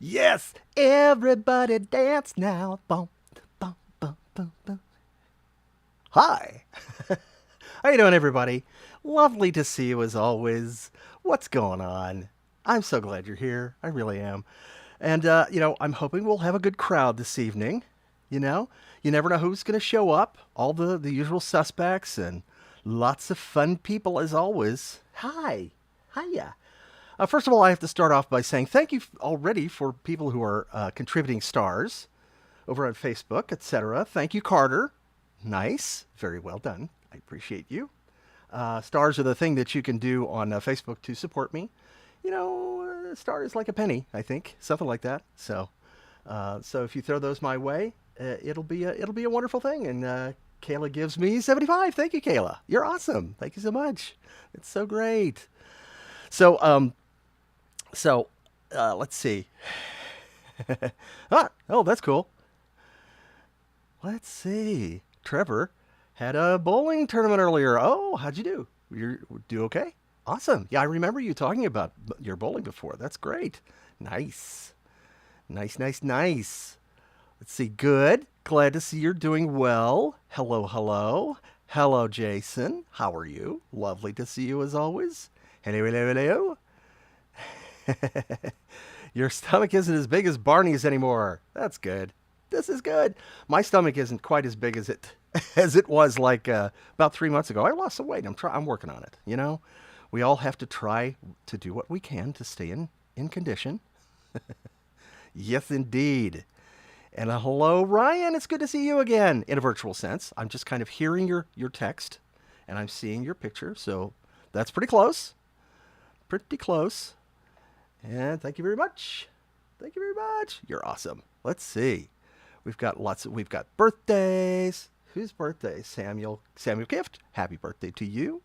Yes, everybody dance now. Bum, bum, bum, bum, bum. Hi. How you doing, everybody? Lovely to see you as always. What's going on? I'm so glad you're here. I really am. And, I'm hoping we'll have a good crowd this evening. You know, you never know who's going to show up. All the usual suspects and lots of fun people as always. Hi. Hiya. First of all, I have to start off by saying thank you already for people who are contributing stars over on Facebook, etc. Thank you, Carter. Nice. Very well done. I appreciate you. Stars are the thing that you can do on Facebook to support me. A star is like a penny, I think, something like that. So if you throw those my way, it'll be a wonderful thing. And Kayla gives me 75. Thank you, Kayla. You're awesome. Thank you so much. It's so great. So let's see. Oh, that's cool. Let's see. Trevor had a bowling tournament earlier. Oh, how'd you do? You do okay? Awesome. Yeah, I remember you talking about your bowling before. That's great. Nice. Nice, nice, nice. Let's see. Good. Glad to see you're doing well. Hello, hello. Hello, Jason. How are you? Lovely to see you as always. Hello, hello, hello. Your stomach isn't as big as Barney's anymore. That's good. This is good. My stomach isn't quite as big as it as it was like about 3 months ago. I lost some weight. I'm working on it. We all have to try to do what we can to stay in condition. Yes, indeed. And hello, Ryan. It's good to see you again in a virtual sense. I'm just kind of hearing your text, and I'm seeing your picture. So that's pretty close. Pretty close. And thank you very much. Thank you very much. You're awesome. Let's see. We've got birthdays. Whose birthday? Samuel Gift. Happy birthday to you.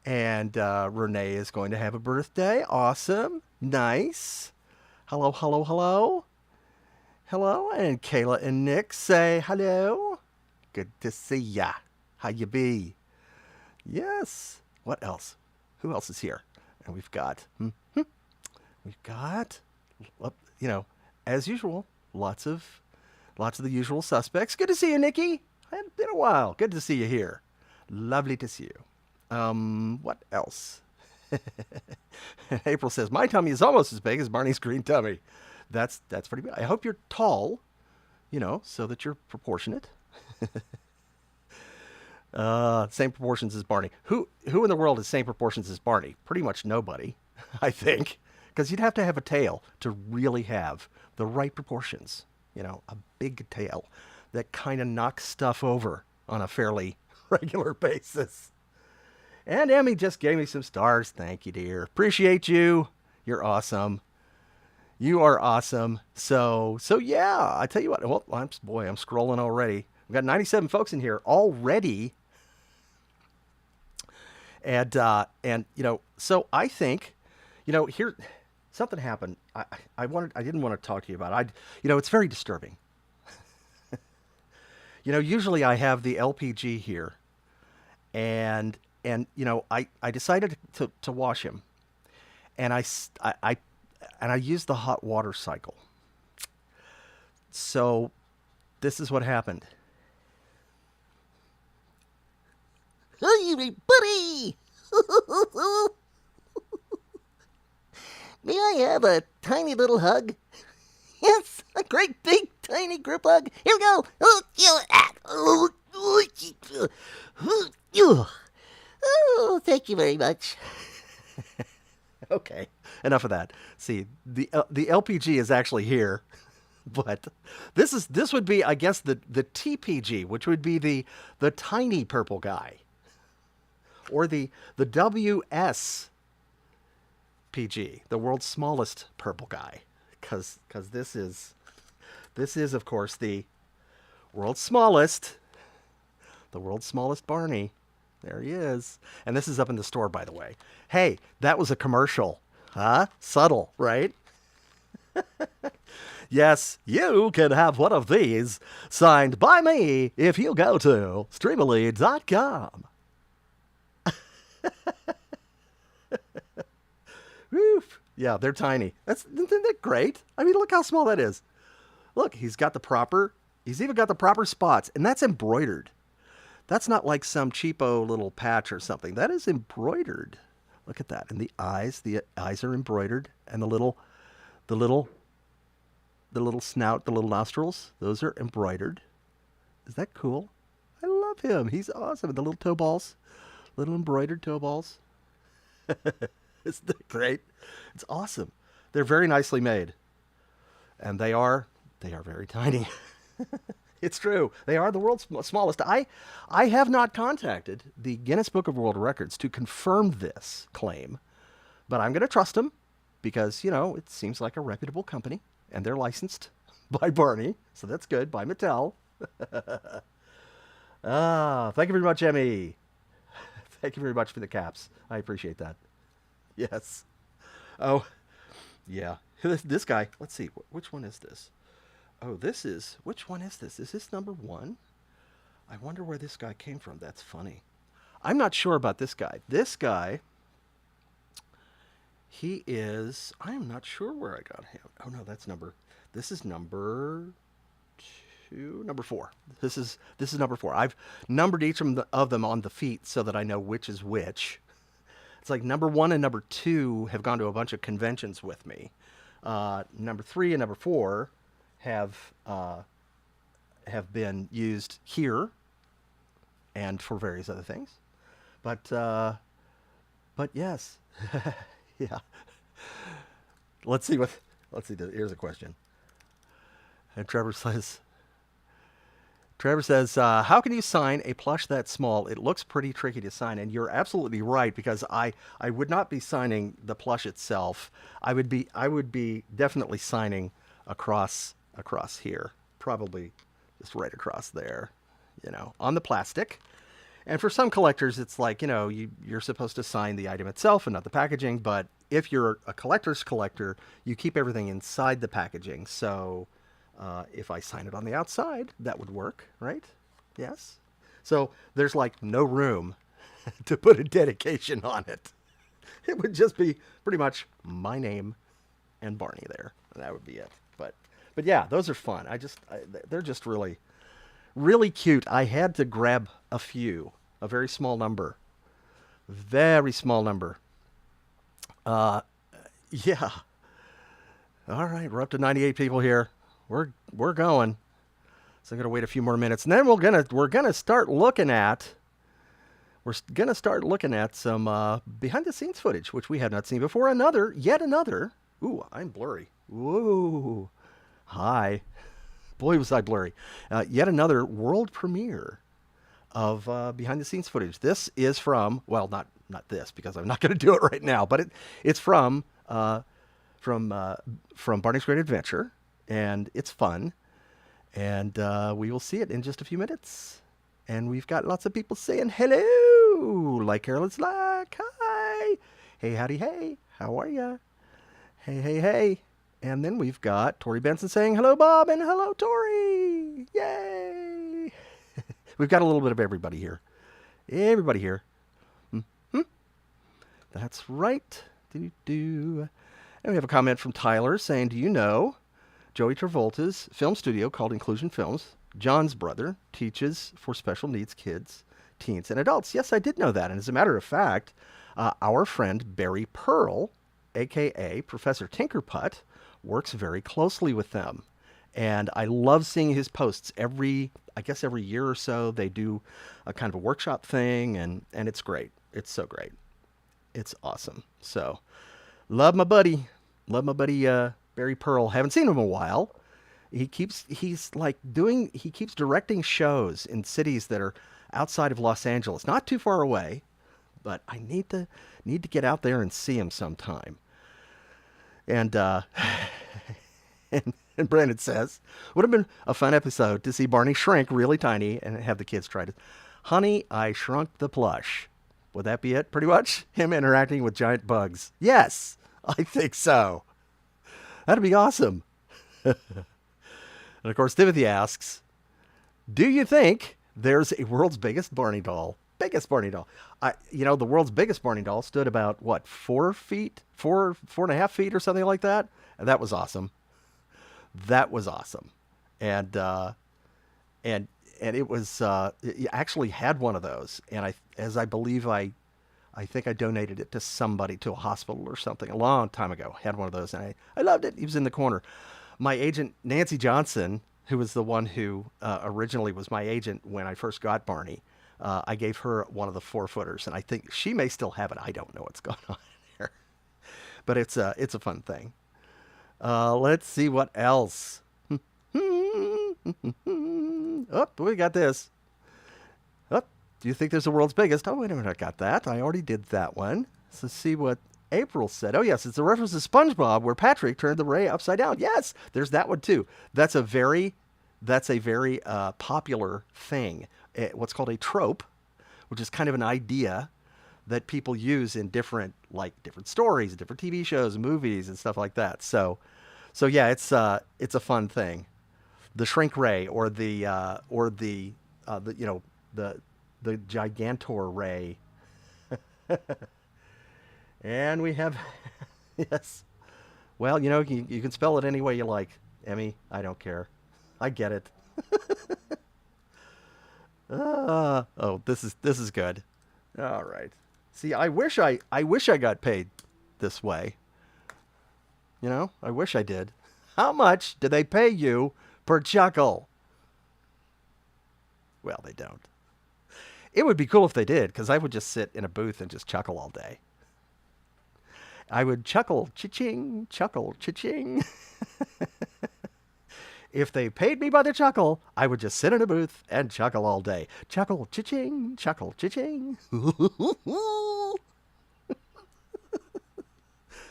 And Renee is going to have a birthday. Awesome. Nice. Hello, hello, hello. Hello. And Kayla and Nick say hello. Good to see ya. How you be? Yes. What else? Who else is here? And we've got as usual, lots of the usual suspects. Good to see you, Nikki. It's been a while. Good to see you here. Lovely to see you. What else? April says, my tummy is almost as big as Barney's green tummy. That's pretty big. I hope you're tall, so that you're proportionate. Same proportions as Barney. Who in the world has same proportions as Barney? Pretty much nobody, I think. Because you'd have to have a tail to really have the right proportions. A big tail that kind of knocks stuff over on a fairly regular basis. And Emmy just gave me some stars. Thank you, dear. Appreciate you. You're awesome. You are awesome. So yeah, I tell you what. Well, I'm scrolling already. We've got 97 folks in here already. And so I think, here, something happened. I didn't want to talk to you about it. It's very disturbing. Usually I have the LPG here, and I decided to wash him, and I used the hot water cycle. So this is what happened. Hi, everybody! May I have a tiny little hug? Yes, a great big tiny group hug. Here we go. Oh, thank you very much. Okay, enough of that. See, the LPG is actually here, but this would be, I guess, the TPG, which would be the tiny purple guy, or the WSPG, the world's smallest purple guy, because this is of course the world's smallest Barney. There he is. And this is up in the store, by the way. Hey, that was a commercial. Huh? Subtle, right? Yes, you can have one of these signed by me if you go to streamalead.com. Woof. Yeah, they're tiny. Isn't that great? I mean, look how small that is. Look, he's even got the proper spots, and that's embroidered. That's not like some cheapo little patch or something. That is embroidered. Look at that. And the eyes are embroidered, and the little, the little snout, the little nostrils, those are embroidered. Is that cool? I love him. He's awesome. The little toe balls, little embroidered toe balls. Isn't that great? It's awesome. They're very nicely made, and they are very tiny. It's true. They are the world's smallest. I have not contacted the Guinness Book of World Records to confirm this claim, but I'm going to trust them because, it seems like a reputable company and they're licensed by Barney. So that's good. By Mattel. Thank you very much, Emmy. Thank you very much for the caps. I appreciate that. Yes. Oh, yeah. This guy, let's see. Which one is this? Oh, which one is this? Is this number one? I wonder where this guy came from. That's funny. I'm not sure about this guy. This guy, I am not sure where I got him. Oh no, this is number two, number four. This is number four. I've numbered each of them on the feet so that I know which is which. It's like number one and number two have gone to a bunch of conventions with me. Number three and number four have been used here and for various other things. But yes. Yeah. Let's see. Here's a question. And Trevor says, how can you sign a plush that small? It looks pretty tricky to sign. And you're absolutely right, because I would not be signing the plush itself. I would be definitely signing across here, probably just right across there, on the plastic. And for some collectors, it's like, you're supposed to sign the item itself and not the packaging. But if you're a collector's collector, you keep everything inside the packaging. So if I sign it on the outside, that would work, right? Yes. So there's like no room to put a dedication on it. It would just be pretty much my name and Barney there. And that would be it. But yeah, those are fun. They're just really, really cute. I had to grab a very small number. Very small number. Yeah. All right, we're up to 98 people here. We're going. So I'm gonna wait a few more minutes, and then we're gonna start looking at some behind the scenes footage, which we have not seen before. Yet another. Ooh, I'm blurry. Whoa. Hi. Boy, was I blurry. Yet another world premiere of behind the scenes footage. This is from, well, not this, because I'm not going to do it right now, but it's from Barney's Great Adventure, and it's fun. And we will see it in just a few minutes. And we've got lots of people saying hello, like Carolyn's like, hi, hey, howdy, hey, how are ya? Hey, hey, hey. And then we've got Tori Benson saying hello, Bob, and hello, Tori. Yay. We've got a little bit of everybody here. Everybody here. Mm-hmm. That's right. And we have a comment from Tyler saying, do you know Joey Travolta's film studio called Inclusion Films? John's brother teaches for special needs kids, teens, and adults. Yes, I did know that. And as a matter of fact, our friend Barry Pearl, a.k.a. Professor Tinkerput, works very closely with them. And I love seeing his posts every year or so. They do a kind of a workshop thing, and it's great. It's so great. It's awesome. So, love my buddy Barry Pearl. Haven't seen him in a while. He keeps directing shows in cities that are outside of Los Angeles, not too far away, but I need to get out there and see him sometime. And and Brandon says, would have been a fun episode to see Barney shrink really tiny and have the kids try to, honey, I shrunk the plush. Would that be it? Pretty much him interacting with giant bugs. Yes, I think so. That'd be awesome. And of course, Timothy asks, do you think there's a world's biggest Barney doll? Biggest Barney doll. The world's biggest Barney doll stood about what, 4 feet, 4.5 feet, or something like that. And that was awesome. That was awesome. And and it was you actually had one of those, and I believe I think I donated it to somebody, to a hospital or something, a long time ago. Had one of those, and I loved it. He was in the corner. My agent Nancy Johnson, who was the one who originally was my agent when I first got Barney, I gave her one of the 4-footers, and I think she may still have it. I don't know what's going on here, but it's a fun thing. Let's see what else. Oh, we got this. Oh, do you think there's the world's biggest? Oh, wait a minute, I got that. I already did that one. So let's see what April said. Oh, yes, it's a reference to SpongeBob where Patrick turned the ray upside down. Yes, there's that one too. That's a very popular thing. What's called a trope, which is kind of an idea that people use in different stories, different TV shows, movies, and stuff like that. So yeah, it's a fun thing. The shrink ray, or the gigantor ray. And we have yes. Well, you can spell it any way you like, Emmy. I don't care. I get it. This is good. All right. See, I wish I got paid this way. I wish I did. How much do they pay you per chuckle? Well, they don't. It would be cool if they did, because I would just sit in a booth and just chuckle all day. I would chuckle, cha-ching, chuckle, cha-ching. If they paid me by the chuckle, I would just sit in a booth and chuckle all day. Chuckle, cha-ching, chuckle, cha-ching.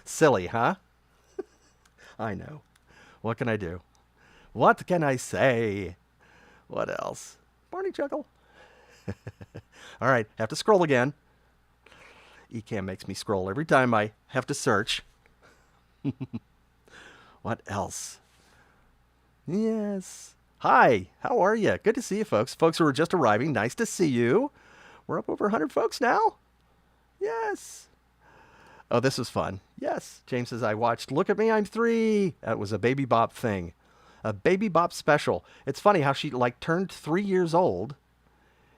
Silly, huh? I know. What can I do? What can I say? What else? Barney chuckle. All right, have to scroll again. Ecamm makes me scroll every time I have to search. What else? Yes. Hi, how are you? Good to see you, folks. Folks who are just arriving, nice to see you. We're up over 100 folks now. Yes. Oh, this was fun. Yes. James says, I watched Look at Me, I'm 3. That was a Baby Bop thing. A Baby Bop special. It's funny how she turned 3 years old,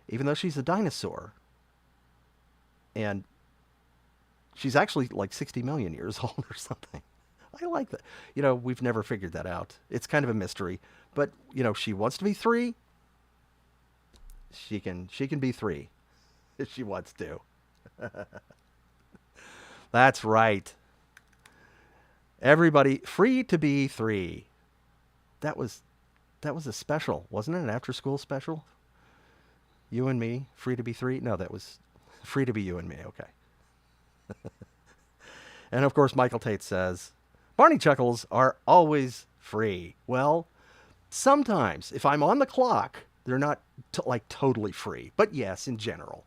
even though she's a dinosaur. And she's actually 60 million years old or something. I like that. We've never figured that out. It's kind of a mystery. But, she wants to be 3. She can be 3 if she wants to. That's right. Everybody free to be 3. That was a special, wasn't it? An after-school special? You and me, free to be 3? No, that was free to be you and me. Okay. And of course, Michael Tate says, Barney chuckles are always free. Well, sometimes if I'm on the clock, they're not totally free. But yes, in general,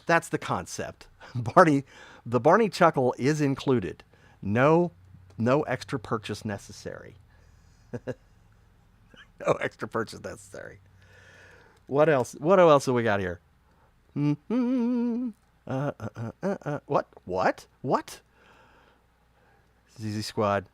that's the concept. The Barney chuckle is included. No extra purchase necessary. No extra purchase necessary. What else? What else have we got here? What? ZZ Squad.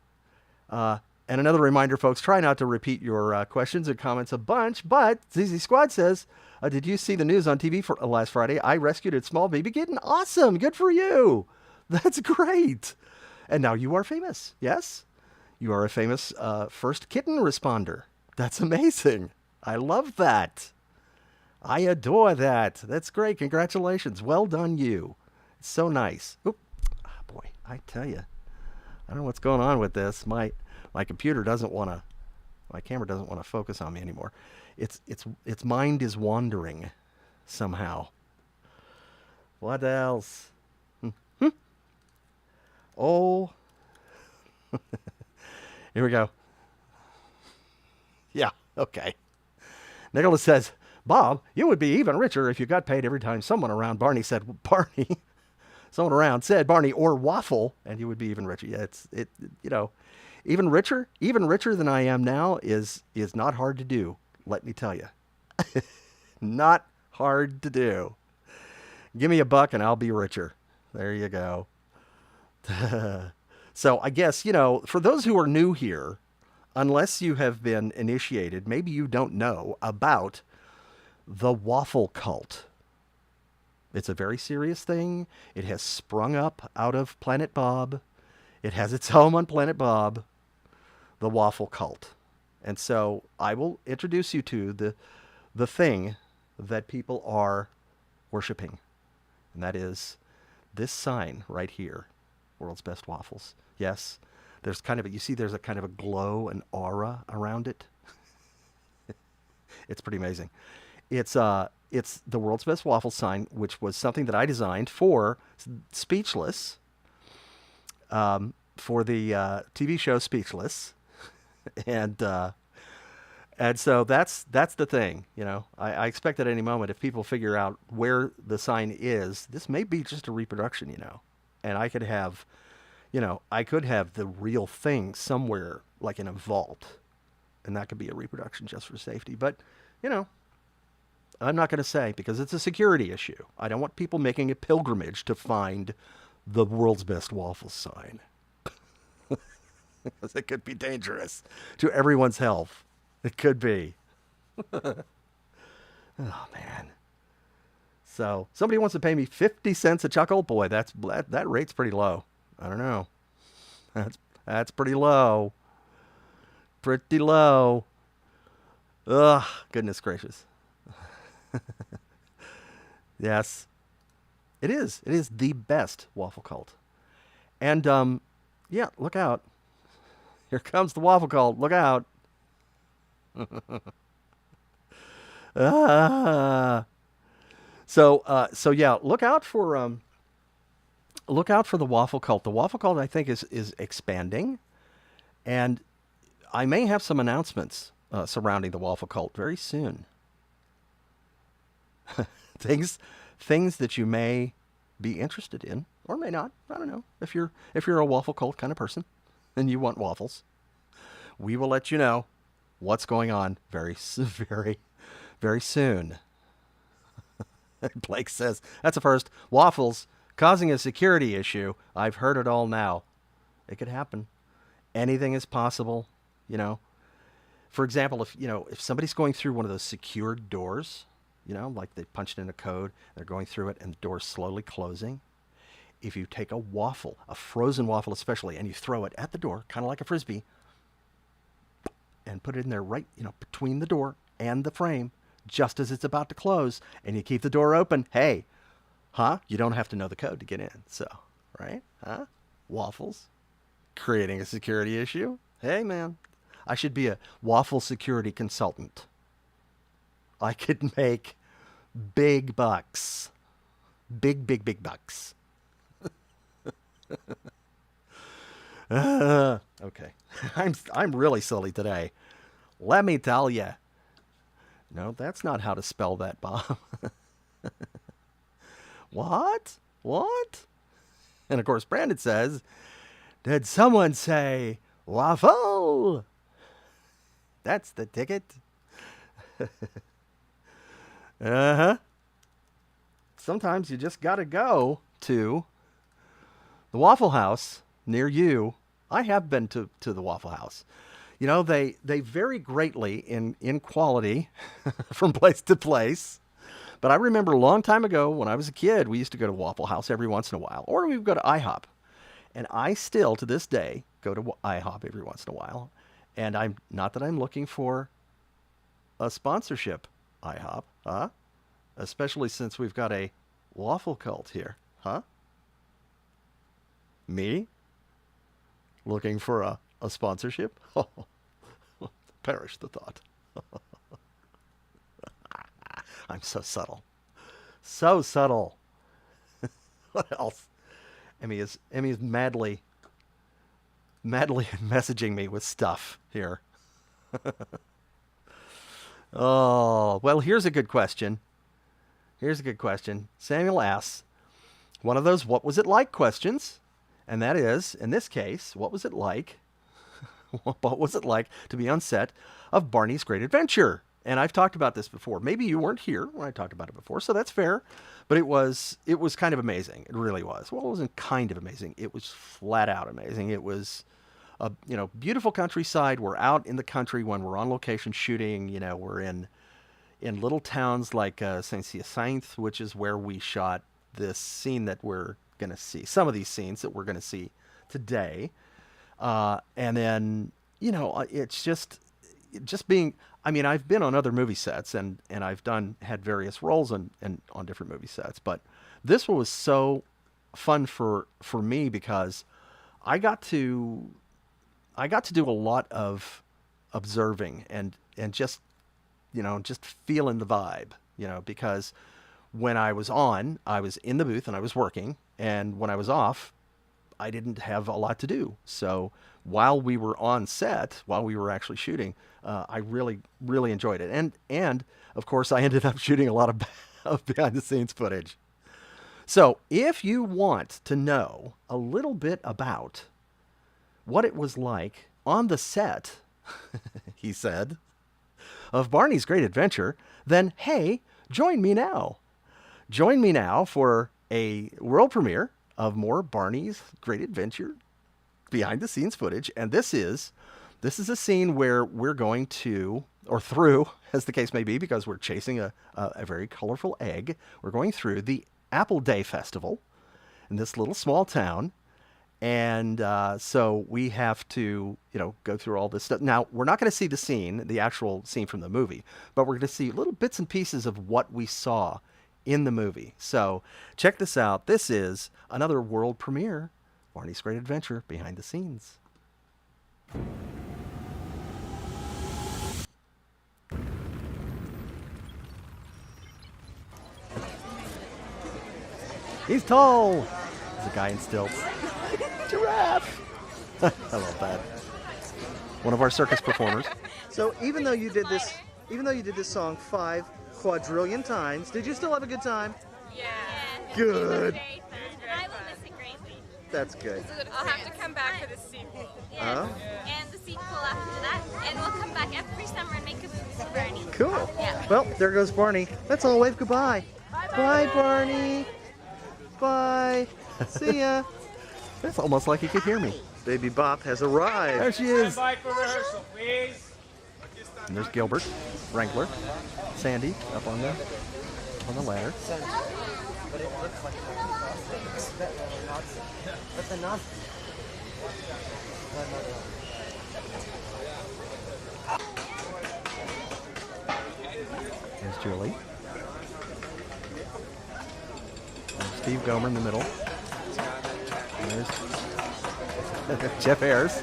And another reminder, folks, try not to repeat your questions and comments a bunch, but ZZ Squad says, did you see the news on TV for last Friday? I rescued a small baby kitten. Awesome. Good for you. That's great. And now you are famous. Yes? You are a famous first kitten responder. That's amazing. I love that. I adore that. That's great. Congratulations. Well done, you. It's so nice. Oop. Oh, boy, I tell you. I don't know what's going on with this. My computer doesn't want to. My camera doesn't want to focus on me anymore. Its mind is wandering somehow. What else? Oh. Here we go. Yeah, okay. Nicholas says, Bob, you would be even richer if you got paid every time someone around someone around said Barney or waffle, and you would be even richer. Yeah, even richer than I am now is not hard to do. Let me tell you, not hard to do. Give me $1 and I'll be richer. There you go. So I guess, for those who are new here, unless you have been initiated, maybe you don't know about the waffle cult. It's a very serious thing. It has sprung up out of Planet Bob. It has its home on Planet Bob, the waffle cult. And so I will introduce you to the thing that people are worshiping. And that is this sign right here, World's Best Waffles. Yes, there's kind of there's a kind of a glow, an aura around it. It's pretty amazing. It's the World's Best Waffle sign, which was something that I designed for Speechless, for the TV show Speechless, and so that's the thing. I expect at any moment, if people figure out where the sign is, this may be just a reproduction. And I could have, the real thing somewhere, like in a vault, and that could be a reproduction just for safety. But I'm not going to say, because it's a security issue. I don't want people making a pilgrimage to find the World's Best Waffle sign. Because it could be dangerous to everyone's health. It could be. Oh, man. So, somebody wants to pay me 50 cents a chuckle? Boy, that rate's pretty low. I don't know. That's pretty low. Pretty low. Ugh, goodness gracious. Yes. It is. It is the best waffle cult. And, yeah, look out. Here comes the waffle cult. Look out. So yeah, look out for the waffle cult. The waffle cult, I think, is expanding, and I may have some announcements surrounding the waffle cult very soon. things that you may be interested in or may not. I don't know. If you're a waffle cult kind of person and you want waffles, we will let you know what's going on very very soon. Blake says, that's a first. Waffles causing a security issue. I've heard it all now. It could happen. Anything is possible, For example, if somebody's going through one of those secured doors, like they punched in a code, they're going through it and the door's slowly closing. If you take a waffle, a frozen waffle especially, and you throw it at the door, kind of like a Frisbee, and put it in there right, between the door and the frame, just as it's about to close, and you keep the door open, hey, you don't have to know the code to get in. So, right? Waffles creating a security issue. Hey, man, I should be a waffle security consultant. I could make big bucks. Big bucks. Okay. I'm really silly today. Let me tell you. No, that's not how to spell that, Bob. What? And of course, Brandon says, did someone say waffle? That's the ticket. Uh-huh. Sometimes you just gotta go to the Waffle House near you. I have been to the Waffle House. They vary greatly in quality from place to place. But I remember a long time ago when I was a kid, we used to go to Waffle House every once in a while. Or we would go to IHOP. And I still, to this day, go to IHOP every once in a while. And I'm not that I'm looking for a sponsorship, IHOP, huh? Especially since we've got a waffle cult here, huh? Me? Looking for a sponsorship? Perish the thought. I'm so subtle. So subtle. What else? Emmy is madly messaging me with stuff here. Oh, well, here's a good question. Samuel asks one of those what was it like questions. And that is, in this case, what was it like? What was it like to be on set of Barney's Great Adventure? And I've talked about this before. Maybe you weren't here when I talked about it before, so that's fair. But it was kind of amazing. It really was. Well, it wasn't kind of amazing. It was flat out amazing. It was a beautiful countryside. We're out in the country when we're on location shooting. We're in little towns like Saint-Hyacinthe, which is where we shot this scene that we're going to see. Some of these scenes that we're going to see today. And then, it's just being, I mean, I've been on other movie sets and I've had various roles on different movie sets, but this one was so fun for me because I got to do a lot of observing and just feeling the vibe, because when I was on, I was in the booth and I was working, and when I was off, I didn't have a lot to do. So while we were on set, while we were actually shooting, I really, really enjoyed it. And of course, I ended up shooting a lot of behind the scenes footage. So if you want to know a little bit about what it was like on the set, he said, of Barney's Great Adventure, then hey, join me now. Join me now for a world premiere of more Barney's Great Adventure behind the scenes footage. And this is a scene where we're going to, or through, as the case may be, because we're chasing a very colorful egg. We're going through the Apple Day Festival in this little small town. And so we have to, go through all this stuff. Now, we're not going to see the actual scene from the movie, but we're going to see little bits and pieces of what we saw in the movie. So check this out. This is another world premiere, Barney's Great Adventure behind the scenes. He's tall. There's a guy in stilts. Giraffe. I love that. One of our circus performers. So even though you did this song 5 quadrillion times, did you still have a good time? Yeah. Good. I will miss it greatly. That's good. I'll have to come back for the sequel. Huh? And the sequel after that. And we'll come back every summer and make a movie with Barney. Cool. Yeah. Well, there goes Barney. Let's all wave goodbye. Bye, Barney. Bye. See ya. It's almost like he could hear me. Baby Bop has arrived. There she is. Stand by for rehearsal, please. And there's Gilbert, Wrangler, Sandy up on the ladder. There's Julie. There's Steve Gomer in the middle. And there's Jeff Ayers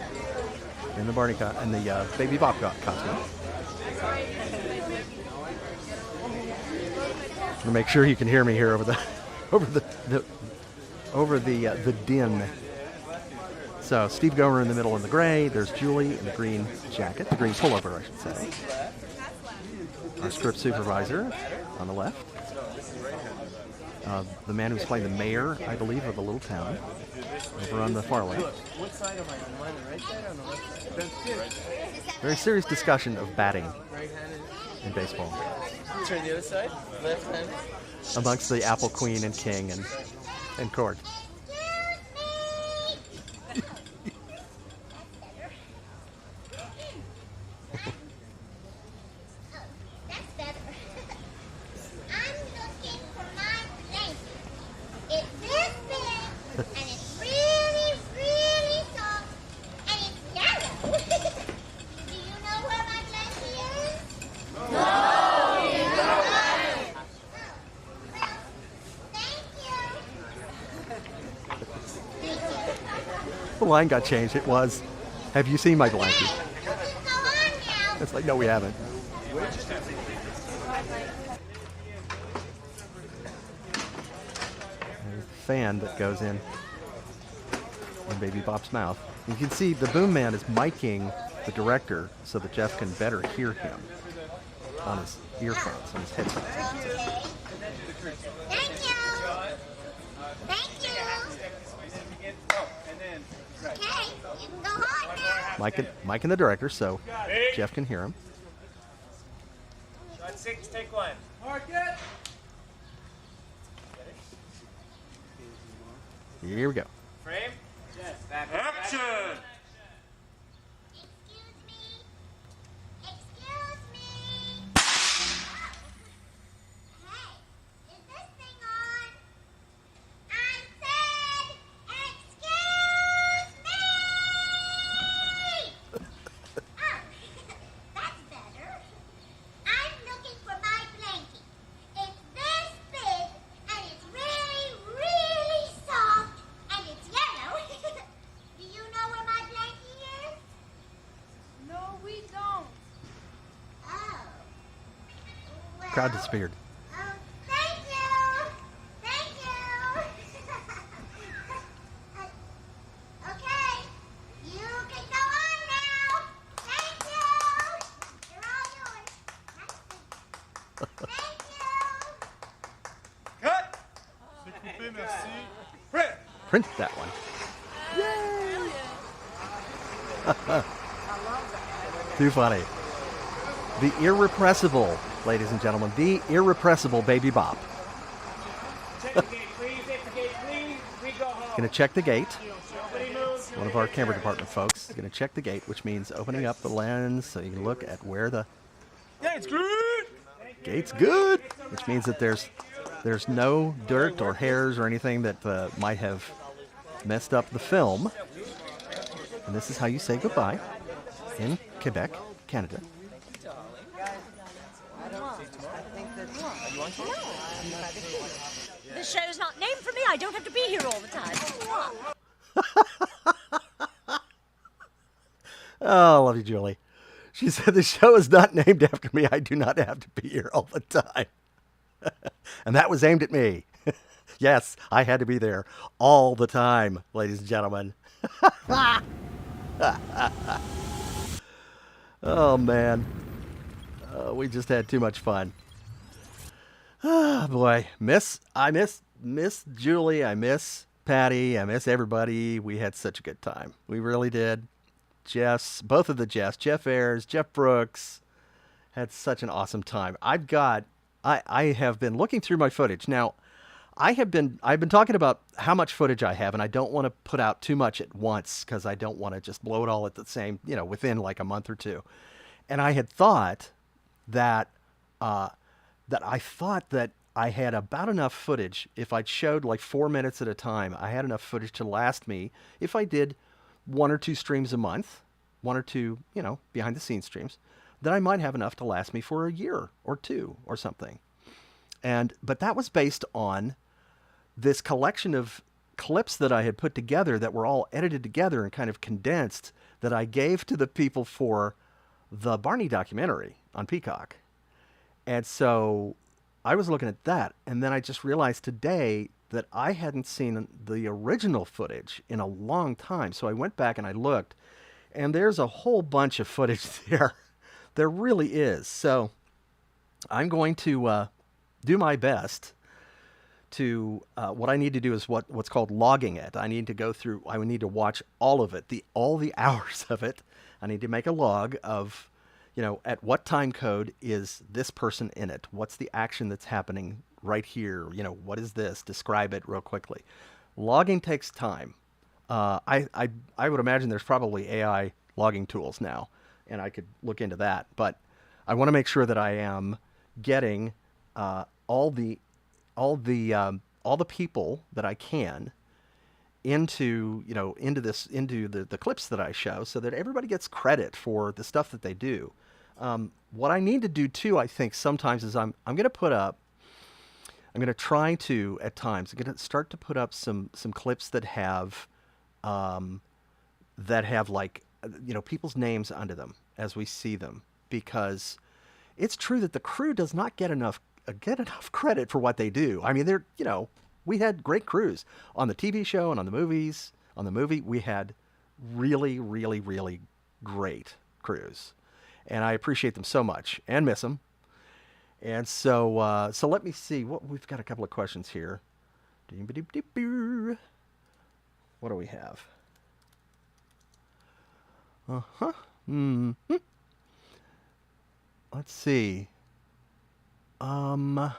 in the Barney in the Baby Bop costume. To make sure you can hear me here over the din. So Steve Gomer in the middle in the gray. There's Julie in the green jacket, the green pullover, I should say. Our script supervisor on the left. The man who's playing the mayor, I believe, of the little town, over on the far left. What side am I? Am I on the right side or on the left side? That's good. Very serious discussion of batting Right-handed. in baseball Turn the other side. Left-handed. amongst the Apple Queen and King and court. That's better. I'm looking for my blanket. It's this big, and it's really, really soft, and it's yellow. Do you know where my blankie is? No, you don't. Well, thank you. The line got changed. It was, "Have you seen my blankie?" Hey, you can go on now. It's like, no, we haven't. There's the fan that goes in Baby Bop's mouth. You can see the boom man is miking the director so that Jeff can better hear him on his earphones, on his headphones. Thank you. Thank you. Okay, you can go on now. Mike and the director so Jeff can hear him. 6, take 1. Mark it. Here we go. Frame. Action. Excuse me. Excuse me. Hey, is this thing on? I said, excuse me. Oh, that's better. I'm looking for my blankie. It's this big, and it's really, really soft, and it's yellow. Do you know where my blankie is? No, we don't. Oh. Well, Crowd disappeared. Oh, thank you. Thank you. Okay. You can go on now. Thank you. They're all yours. Thank you. Cut. Print. Print that one. Too funny. The irrepressible, ladies and gentlemen, the irrepressible Baby Bop. Check the gate, please. Check the gate, please. We go home. Gonna check the gate. Nobody moves. One of our camera department folks is gonna check the gate, which means opening up the lens so you can look at where the Yeah, it's good. gate's good, which means that there's no dirt or hairs or anything that might have messed up the film. And this is how you say goodbye in Quebec, Canada. The show's not named for me. I don't have to be here all the time. Oh, I love you, Julie. She said the show is not named after me. I do not have to be here all the time. And that was aimed at me. Yes, I had to be there all the time, ladies and gentlemen. Oh, man. We just had too much fun. Ah, boy. I miss Julie. I miss Patty. I miss everybody. We had such a good time. We really did. Both of the Jeffs, Jeff Ayers, Jeff Brooks, had such an awesome time. I have been looking through my footage. Now, I've been talking about how much footage I have, and I don't want to put out too much at once because I don't want to just blow it all at the same, within like a month or two. And I had thought that I had about enough footage. If I'd showed like 4 minutes at a time, I had enough footage to last me if I did 1 or 2 streams a month, 1 or 2, behind the scenes streams, then I might have enough to last me for a year or 2 or something. But that was based on this collection of clips that I had put together that were all edited together and kind of condensed that I gave to the people for the Barney documentary on Peacock. And so I was looking at that, and then I just realized today that I hadn't seen the original footage in a long time. So I went back and I looked, and there's a whole bunch of footage there. There really is. So I'm going to do my best to, what I need to do is what's called logging it. I need to go through, I would need to watch all of it, all the hours of it. I need to make a log of, at what time code is this person in it? What's the action that's happening right here? What is this? Describe it real quickly. Logging takes time. I would imagine there's probably AI logging tools now, and I could look into that. But I want to make sure that I am getting all the people that I can into the clips that I show, so that everybody gets credit for the stuff that they do. What I need to do too, I think sometimes, is I'm going to try to, at times, I'm going to start to put up some clips that have like, people's names under them as we see them, because it's true that the crew does not get enough credit for what they do. I mean, we had great crews on the TV show and on the movies. On the movie, we had really, really, really great crews, and I appreciate them so much and miss them. And so let me see. We've got a couple of questions here. What do we have? Let's see. Um,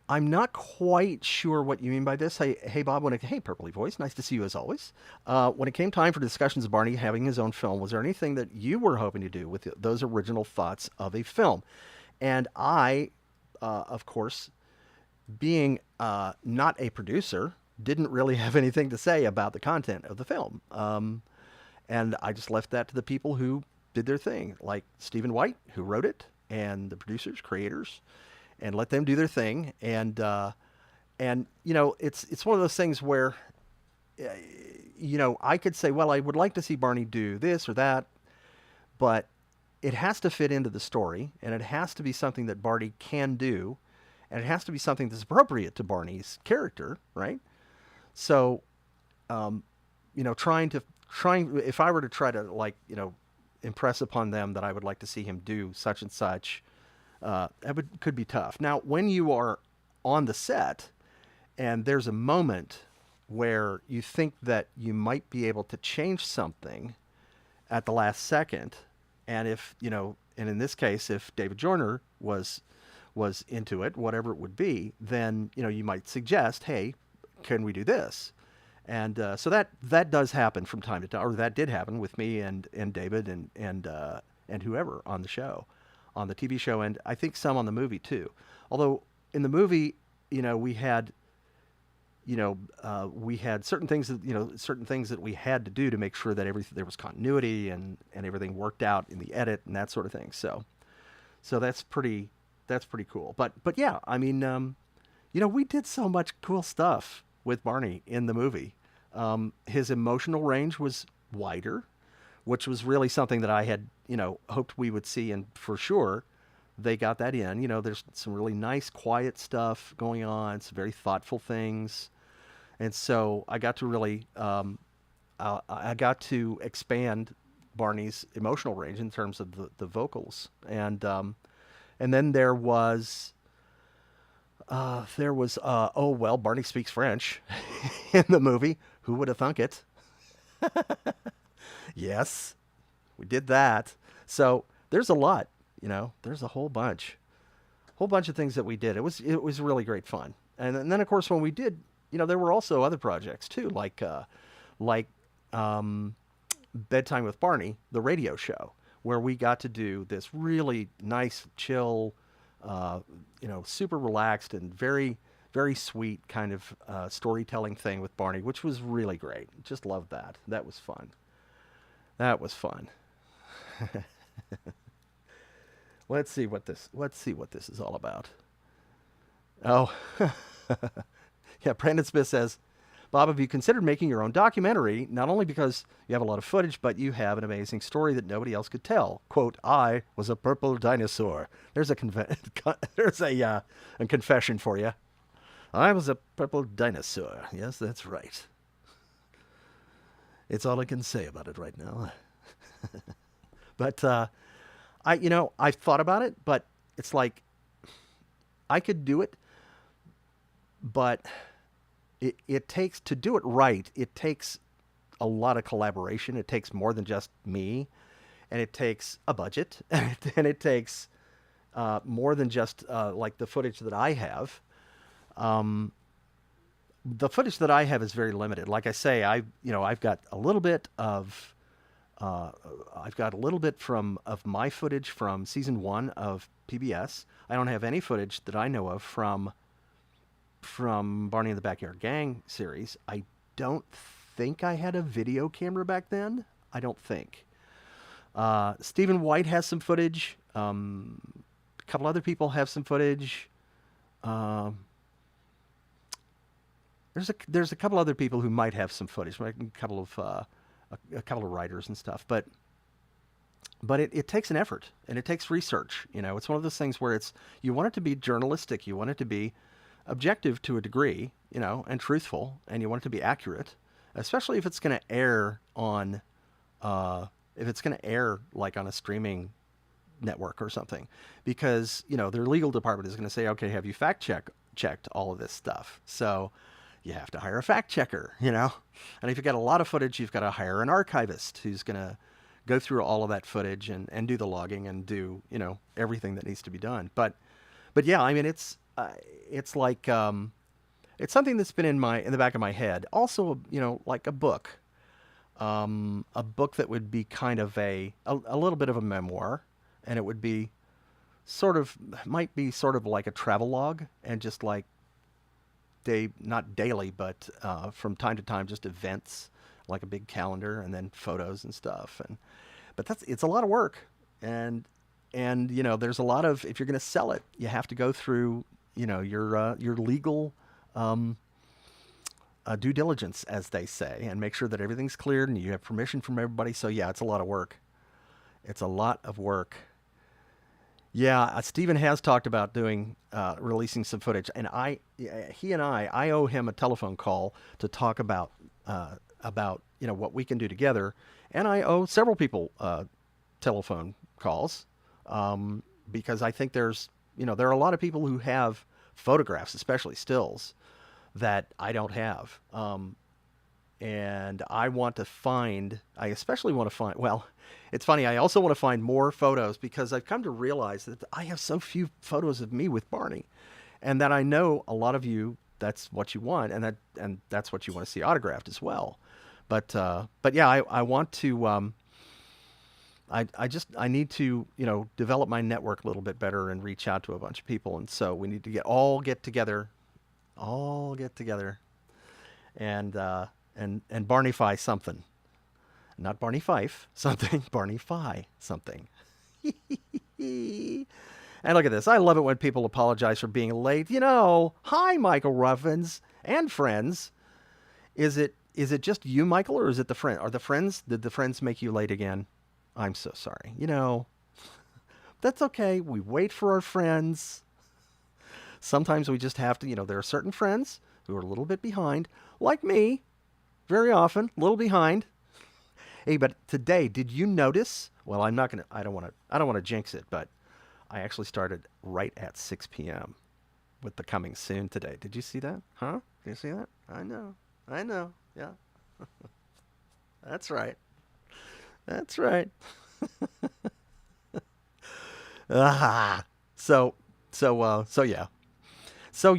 I'm not quite sure what you mean by this. Hey, Bob. Hey, Purpley Voice. Nice to see you as always. When it came time for discussions of Barney having his own film, was there anything that you were hoping to do with those original thoughts of a film? And I, of course, being not a producer, didn't really have anything to say about the content of the film. And I just left that to the people who did their thing, like Stephen White, who wrote it, and the producers, creators, and let them do their thing. And it's one of those things where, I could say, well, I would like to see Barney do this or that, but it has to fit into the story, and it has to be something that Barney can do, and it has to be something that's appropriate to Barney's character, right? So, if I were to try to impress upon them that I would like to see him do such and such, could be tough. Now, when you are on the set and there's a moment where you think that you might be able to change something at the last second, and and in this case, if David Joyner was into it, whatever it would be, then you might suggest, hey, can we do this? And so that does happen from time to time, or that did happen with me and David and whoever on the show, on the TV show, and I think some on the movie too. Although in the movie, we had certain things that we had to do to make sure that there was continuity and everything worked out in the edit and that sort of thing. So that's pretty cool. But yeah, I mean, we did so much cool stuff with Barney in the movie. His emotional range was wider, which was really something that I had, hoped we would see, and for sure they got that in. There's some really nice, quiet stuff going on, some very thoughtful things. And so I got to really, I got to expand Barney's emotional range in terms of the vocals. And then there was, oh, well, Barney speaks French in the movie. Who would have thunk it? Yes, we did that. So there's a lot, there's a whole bunch of things that we did. It was really great fun. And then of course, when we did, there were also other projects too, like Bedtime with Barney, the radio show, where we got to do this really nice, chill, super relaxed and very, very sweet kind of storytelling thing with Barney, which was really great. Just loved that. That was fun. Let's see what this is all about. Oh, yeah. Brandon Smith says, Bob, have you considered making your own documentary? Not only because you have a lot of footage, but you have an amazing story that nobody else could tell. Quote, I was a purple dinosaur. There's a confession for you. I was a purple dinosaur. Yes, that's right. It's all I can say about it right now. But I've thought about it, but it's like I could do it, but it takes, to do it right, it takes a lot of collaboration. It takes more than just me, and it takes a budget, and it takes more than just like the footage that I have. The footage that I have is very limited. Like I say, I've got a little bit of of my footage from season 1 of PBS. I don't have any footage that I know of from Barney and the Backyard Gang series. I don't think I had a video camera back then. I don't think. Stephen White has some footage. A couple other people have some footage. There's a couple other people who might have some footage, like a couple of writers and stuff, but it takes an effort and it takes research. It's one of those things where you want it to be journalistic, you want it to be objective to a degree, and truthful, and you want it to be accurate, especially if it's going to air on, like on a streaming network or something, because their legal department is going to say, okay, have you checked all of this stuff? So you have to hire a fact checker, and if you've got a lot of footage, you've got to hire an archivist who's going to go through all of that footage and do the logging and do, everything that needs to be done. But yeah, I mean, it's like, it's something that's been in the back of my head. Also, like a book that would be kind of a little bit of a memoir, and it would be might be sort of like a travel log, and just like not daily, but from time to time, just events, like a big calendar, and then photos and stuff. But it's a lot of work, and there's a lot of, if you're going to sell it, you have to go through your legal due diligence, as they say, and make sure that everything's cleared and you have permission from everybody. So yeah, it's a lot of work. It's a lot of work. Yeah, Stephen has talked about releasing some footage, and I owe him a telephone call to talk about what we can do together, and I owe several people telephone calls, because I think there are a lot of people who have photographs, especially stills, that I don't have, and I especially want to find. Well, it's funny. I also want to find more photos, because I've come to realize that I have so few photos of me with Barney, and that I know a lot of you, that's what you want, and that's what you want to see autographed as well. But yeah, I want to. I need to develop my network a little bit better and reach out to a bunch of people, and so we need to get together, and Barney-fy something. Not Barney Fife, something, Barney-fy something. And look at this. I love it when people apologize for being late. Hi, Michael Ruffins and friends. Is it just you, Michael, or is it the friend? Did the friends make you late again? I'm so sorry. That's okay. We wait for our friends. Sometimes we just have to, there are certain friends who are a little bit behind, like me, very often, a little behind. Hey, but today, did you notice? Well, I don't want to jinx it, but I actually started right at 6 p.m. with the coming soon today. Did you see that? Huh? Did you see that? I know. Yeah. That's right. So yeah. So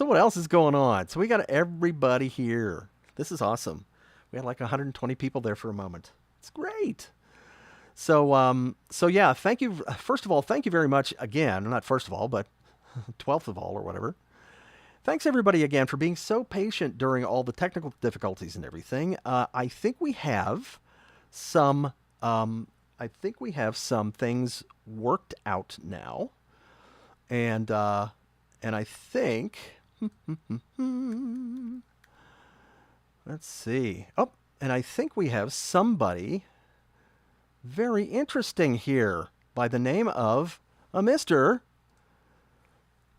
what else is going on? So we got everybody here. This is awesome. We had like 120 people there for a moment. It's great. So yeah, thank you. First of all, thank you very much again. Not first of all, but 12th of all or whatever. Thanks everybody again for being so patient during all the technical difficulties and everything. I think we have some things worked out now, and I think let's see. Oh, and I think we have somebody very interesting here by the name of a Mr.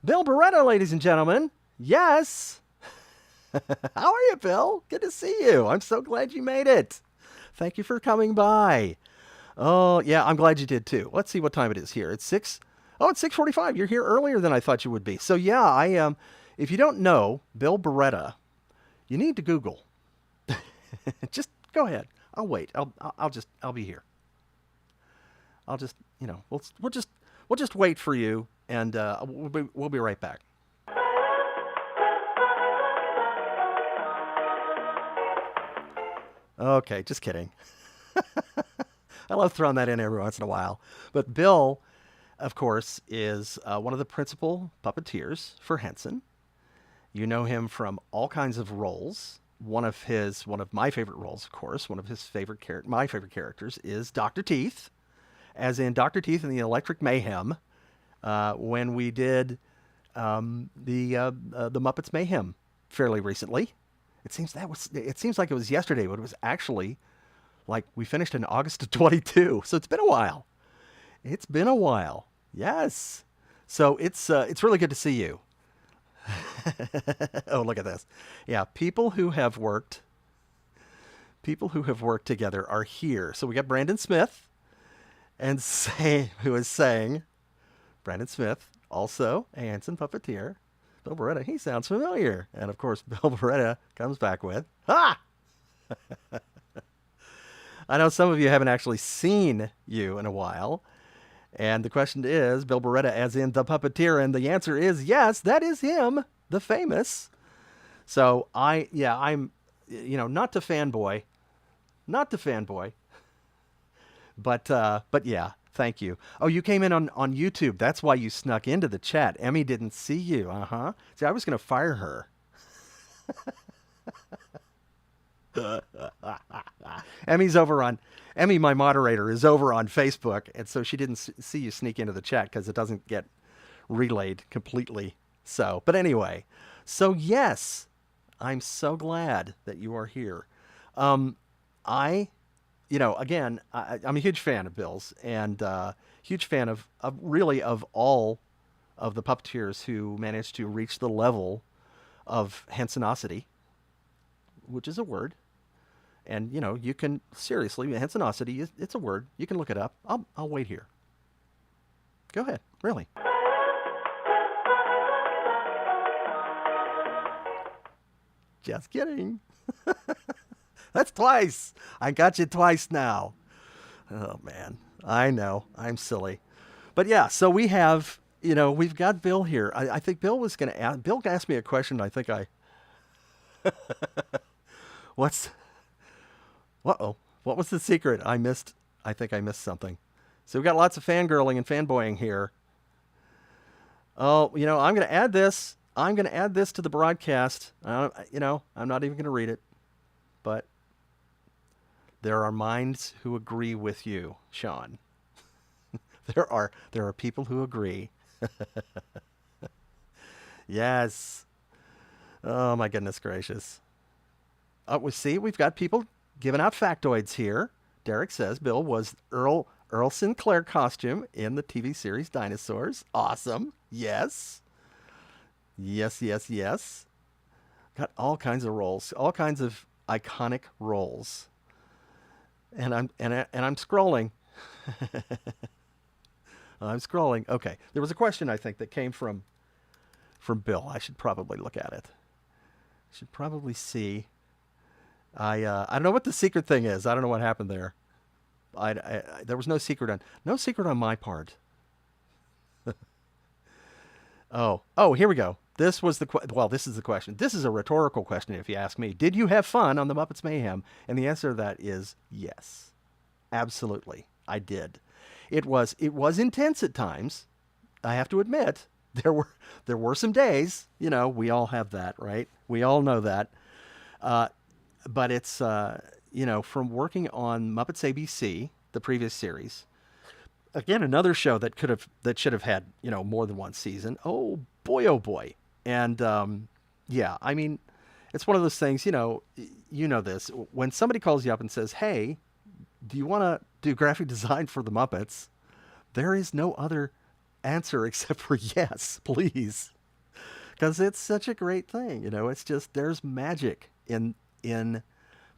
Bill Beretta, ladies and gentlemen. Yes. How are you, Bill? Good to see you. I'm so glad you made it. Thank you for coming by. Oh, yeah, I'm glad you did too. Let's see what time it is here. It's 6. Oh, it's 6:45. You're here earlier than I thought you would be. So yeah, I am. If you don't know Bill Beretta, you need to Google. Just go ahead. I'll wait. I'll be here. I'll just, we'll just wait for you, and we'll be right back. Okay, just kidding. I love throwing that in every once in a while. But Bill, of course, is one of the principal puppeteers for Henson. You know him from all kinds of roles. One of my favorite roles, of course, my favorite characters is Dr. Teeth, as in Dr. Teeth and the Electric Mayhem, when we did the Muppets Mayhem fairly recently. It seems like it was yesterday, but it was actually like we finished in August of 22. So it's been a while. Yes. So it's really good to see you. Oh, look at this. Yeah, people who have worked together are here. So we got Brandon Smith, who is saying, Brandon Smith, also a Henson puppeteer. Bill Beretta, he sounds familiar. And of course, Bill Beretta comes back with, ha! I know some of you haven't actually seen you in a while. And the question is, Bill Beretta as in the puppeteer, and the answer is yes, that is him, the famous. So I'm, not to fanboy, but yeah, thank you. Oh, you came in on YouTube. That's why you snuck into the chat. Emmy didn't see you. See, I was going to fire her. Emmy, my moderator, is over on Facebook, and so she didn't see you sneak into the chat because it doesn't get relayed completely. So, but anyway, so yes, I'm so glad that you are here. Again, I'm a huge fan of Bill's, and huge fan of really of all of the puppeteers who managed to reach the level of Hensonosity, which is a word. And, you can, seriously, Hensonosity, it's a word. You can look it up. I'll wait here. Go ahead, really. Just kidding. That's twice. I got you twice now. Oh, man. I know. I'm silly. But yeah, so we have, we've got Bill here. I think Bill was going to ask, Bill asked me a question. I think uh-oh. What was the secret? I think I missed something. So we've got lots of fangirling and fanboying here. Oh, I'm going to add this. I'm going to add this to the broadcast. I'm not even going to read it. But there are minds who agree with you, Sean. There are people who agree. Yes. Oh, my goodness gracious. We've got people giving out factoids here. Derek says Bill was Earl Sinclair costume in the TV series Dinosaurs. Awesome. Yes. Yes. Got all kinds of roles, all kinds of iconic roles. And I'm scrolling. I'm scrolling. Okay. There was a question I think that came from Bill. I should probably look at it. Should probably see. I don't know what the secret thing is. I don't know what happened there. There was no secret on my part. Oh, here we go. This is the question. This is a rhetorical question, if you ask me. Did you have fun on the Muppets Mayhem? And the answer to that is yes, absolutely. I did. It was intense at times. I have to admit, there were some days. We all have that, right? We all know that. But it's, from working on Muppets ABC, the previous series, again, another show that should have had, more than one season. Oh boy. And, I mean, it's one of those things, this, when somebody calls you up and says, hey, do you want to do graphic design for the Muppets? There is no other answer except for yes, please. Because it's such a great thing. It's just, there's magic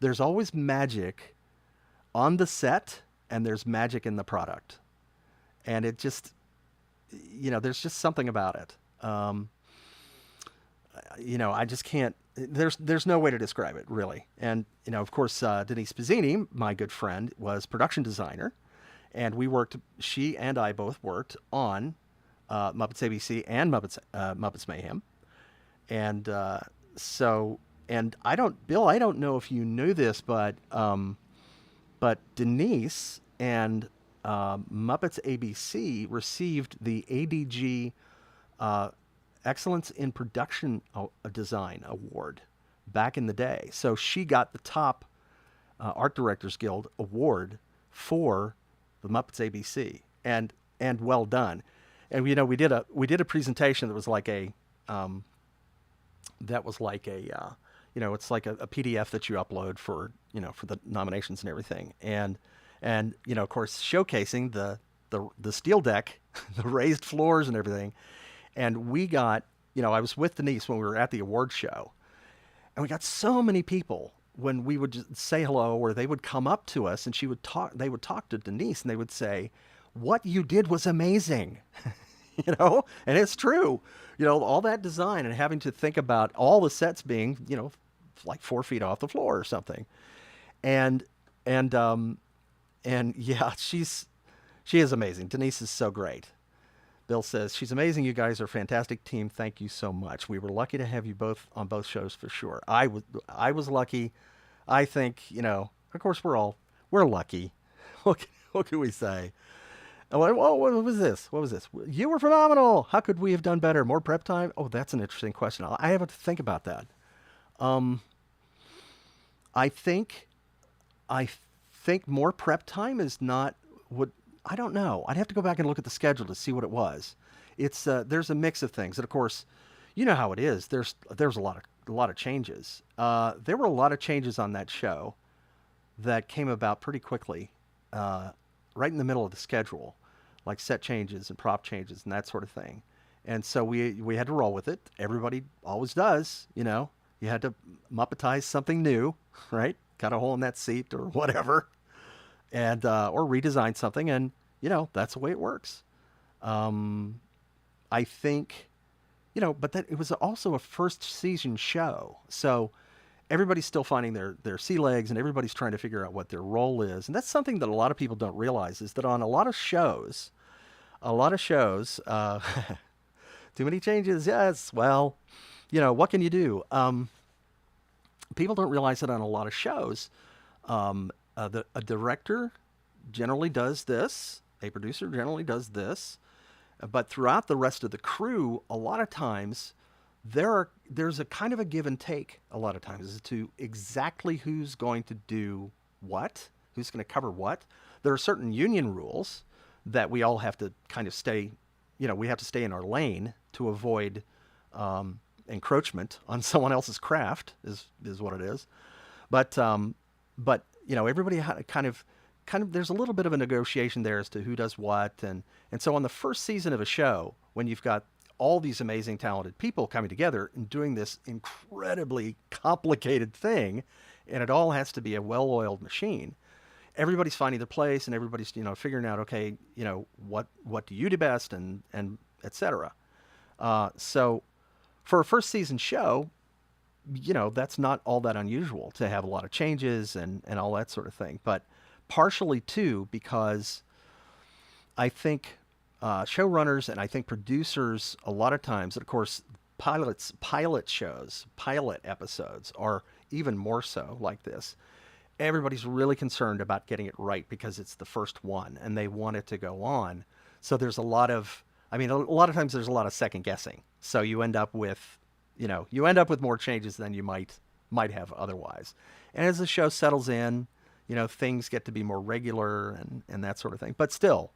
there's always magic on the set, and there's magic in the product. And it just, there's just something about it. I just can't, there's no way to describe it, really. And, of course, Denise Pizzini, my good friend, was production designer. And she and I both worked on Muppets ABC and Muppets Mayhem. And Bill, I don't know if you knew this, but Denise and Muppets ABC received the ADG Excellence in Production Design Award back in the day. So she got the top Art Directors Guild Award for the Muppets ABC, and well done. And we did a presentation that was like a it's like a PDF that you upload for the nominations and everything. And of course, showcasing the steel deck, the raised floors and everything. And we got, I was with Denise when we were at the award show, and we got so many people when we would just say hello, or they would come up to us and they would talk to Denise, and they would say, what you did was amazing. And it's true, all that design and having to think about all the sets being, like 4 feet off the floor or something. And And yeah, she is amazing. Denise is so great. Bill says, she's amazing. You guys are a fantastic team. Thank you so much. We were lucky to have you both on both shows for sure. I was lucky. I think, of course we're lucky. What can we say? Oh, what was this? What was this? You were phenomenal. How could we have done better? More prep time? Oh, that's an interesting question. I have to think about that. I think more prep time is not what, I don't know. I'd have to go back and look at the schedule to see what it was. It's there's a mix of things, and of course, you know how it is. There's a lot of changes. There were a lot of changes on that show that came about pretty quickly, right in the middle of the schedule, like set changes and prop changes and that sort of thing. And so we had to roll with it. Everybody always does, You had to Muppetize something new, right? Cut a hole in that seat or whatever, and or redesign something, and that's the way it works. I think, but that it was also a first season show, so everybody's still finding their sea legs, and everybody's trying to figure out what their role is, and that's something that a lot of people don't realize, is that on a lot of shows, too many changes. Yes, well, what can you do? People don't realize that on a lot of shows, a director generally does this, a producer generally does this, but throughout the rest of the crew, a lot of times there's a kind of a give and take a lot of times as to exactly who's going to do what, who's going to cover what. There are certain union rules that we all have to kind of stay, we have to stay in our lane to avoid encroachment on someone else's craft is what it is. But everybody kind of there's a little bit of a negotiation there as to who does what, and so on the first season of a show, when you've got all these amazing talented people coming together and doing this incredibly complicated thing, and it all has to be a well-oiled machine, everybody's finding their place, and everybody's figuring out, okay, what do you do best, and etc. So for a first season show, that's not all that unusual to have a lot of changes and all that sort of thing. But partially too, because I think showrunners and I think producers, a lot of times, and of course, pilot shows, pilot episodes are even more so like this. Everybody's really concerned about getting it right because it's the first one and they want it to go on. So there's a lot of times there's a lot of second guessing. So you end up with, more changes than you might have otherwise. And as the show settles in, things get to be more regular and that sort of thing. But still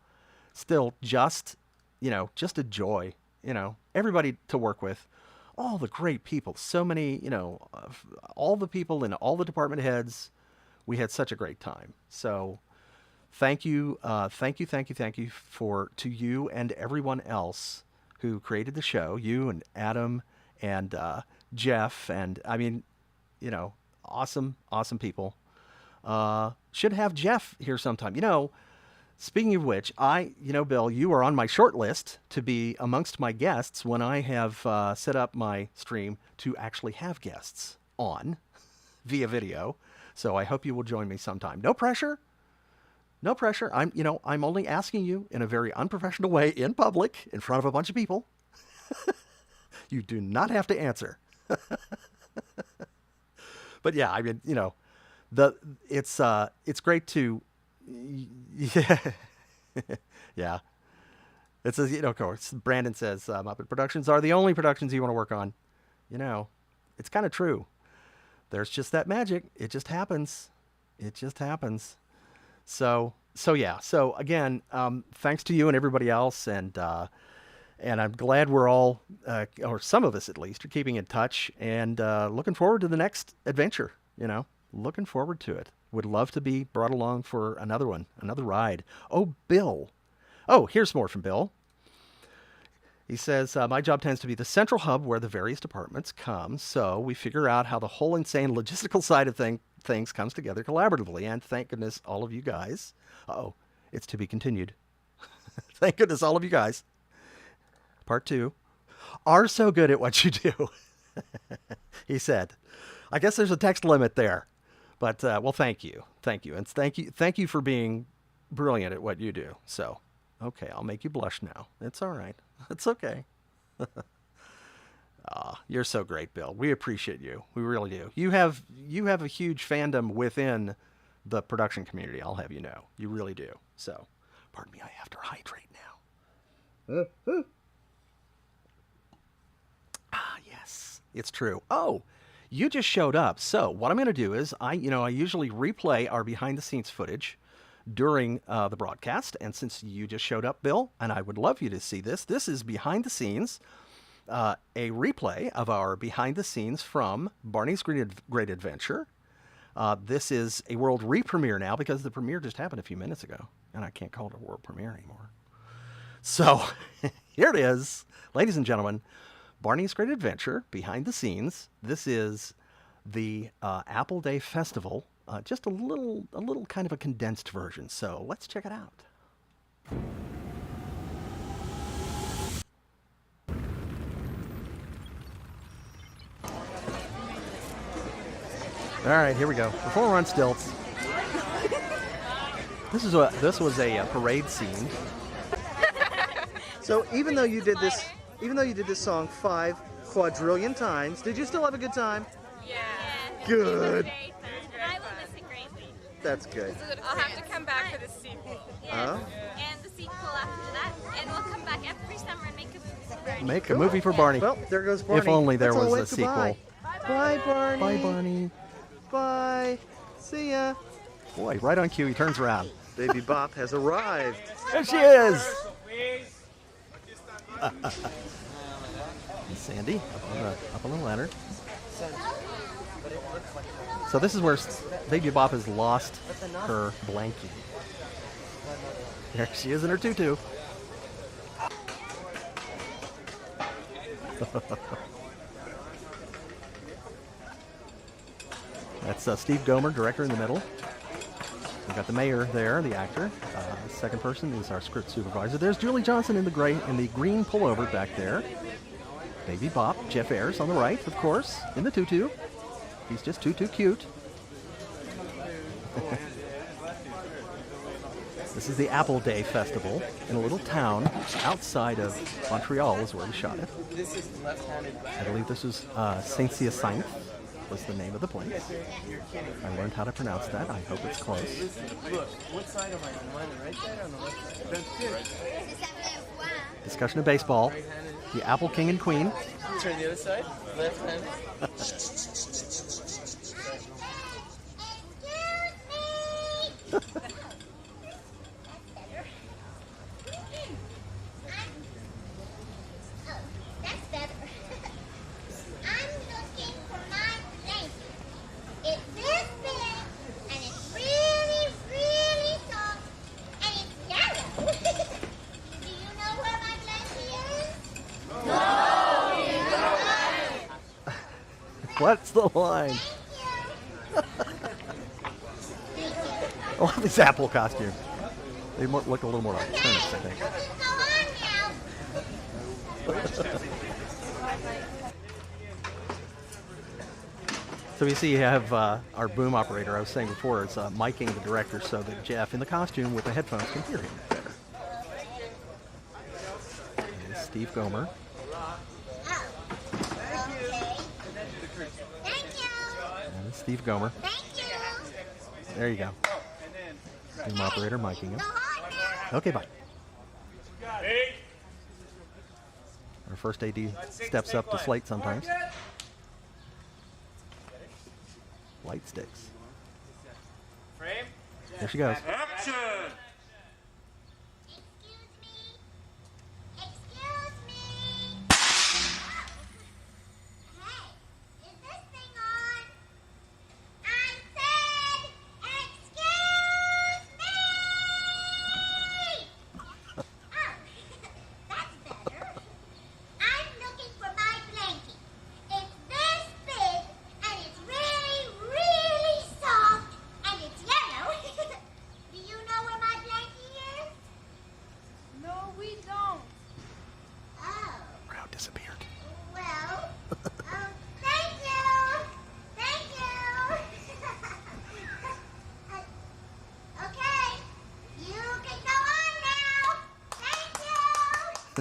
just a joy, everybody to work with, all the great people, so many, all the people and all the department heads. We had such a great time. So thank you to you and everyone else who created the show, you and Adam and Jeff, and awesome people. Should have Jeff here sometime. Speaking of which, Bill, you are on my short list to be amongst my guests when I have set up my stream to actually have guests on via video. So I hope you will join me sometime. No pressure. No pressure. I'm only asking you in a very unprofessional way in public in front of a bunch of people. You do not have to answer. But yeah, it's great to, yeah. It says, of course, Brandon says, Muppet Productions are the only productions you want to work on. It's kind of true. There's just that magic. It just happens. So yeah. So again, thanks to you and everybody else, and I'm glad we're all, or some of us at least, are keeping in touch and looking forward to the next adventure. Looking forward to it. Would love to be brought along for another one, another ride. Oh, Bill. Oh, here's more from Bill. He says, my job tends to be the central hub where the various departments come, so we figure out how the whole insane logistical side of things comes together collaboratively, and thank goodness all of you guys, it's to be continued. Thank goodness all of you guys, part 2, are so good at what you do. He said, I guess there's a text limit there, But well, thank you, and thank you for being brilliant at what you do. So, okay, I'll make you blush now. It's all right. It's okay. You're so great, Bill. We appreciate you. We really do. You have a huge fandom within the production community. I'll have you know. You really do. So, pardon me. I have to hydrate now. Yes, it's true. Oh, you just showed up. So what I'm going to do is I usually replay our behind the scenes footage during the broadcast. And since you just showed up, Bill, and I would love you to see this, this is behind the scenes, a replay of our behind the scenes from Barney's Great Adventure. This is a world re-premiere now because the premiere just happened a few minutes ago, and I can't call it a world premiere anymore. So here it is, ladies and gentlemen, Barney's Great Adventure, behind the scenes. This is the Apple Day Festival, just a little kind of a condensed version. So let's check it out. All right, here we go. Performer on stilts. This was a parade scene. So even though you did this song 5 quadrillion times, did you still have a good time? Yeah. Good. I will miss it greatly. That's good. I'll have to come back for the sequel. Yeah. And the sequel after that. And we'll come back every summer and make a movie for Barney. Make a movie for Barney. Well, there goes Barney. If only there Let's all was a wave goodbye. sequel. Bye, Barney. Bye, Barney. Bye. See ya. Boy, right on cue, he turns around. Baby Bop has arrived. There she is. Please. And Sandy up on the ladder. So this is where Baby Bop has lost her Blankie. There she is in her tutu. That's Steve Gomer, director, in the middle. We've got the mayor there, the actor. Second person is our script supervisor. There's Julie Johnson in the green pullover back there. Baby Bop, Jeff Ayers on the right, of course, in the tutu. He's just too cute. This is the Apple Day Festival in a little town outside of Montreal is where we shot it. I believe this is Saint-Hyacinthe was the name of the place. I learned how to pronounce that. I hope it's close. Look, what side am I on? Am I on the right side or on the left side? That's good. Discussion of baseball. The Apple King and Queen. Turn the other side. Left hand. That's better. I'm looking for my blanket. It's this big, and it's really, really soft, and it's yellow. Do you know where my blanket is? What's the line? Thank you. I love these Apple costumes. They look a little more like turnips, I think. Go on now. So you see you have our boom operator, I was saying before, it's miking the director so that Jeff in the costume with the headphones can hear him better. And Steve Gomer. Oh, okay. Thank you. And Steve Gomer. Thank you. There you go. Boom operator miking him. Go on now. Okay, bye. Hey. Our first AD steps up to slate sometimes. Light sticks. Frame. There she goes. Action. Excuse me. Excuse me. Hey, is this thing on? I said, excuse me. Oh, that's better. I'm looking for my blanket. It's this big, and it's really, really soft, and it's yellow. Do you know where my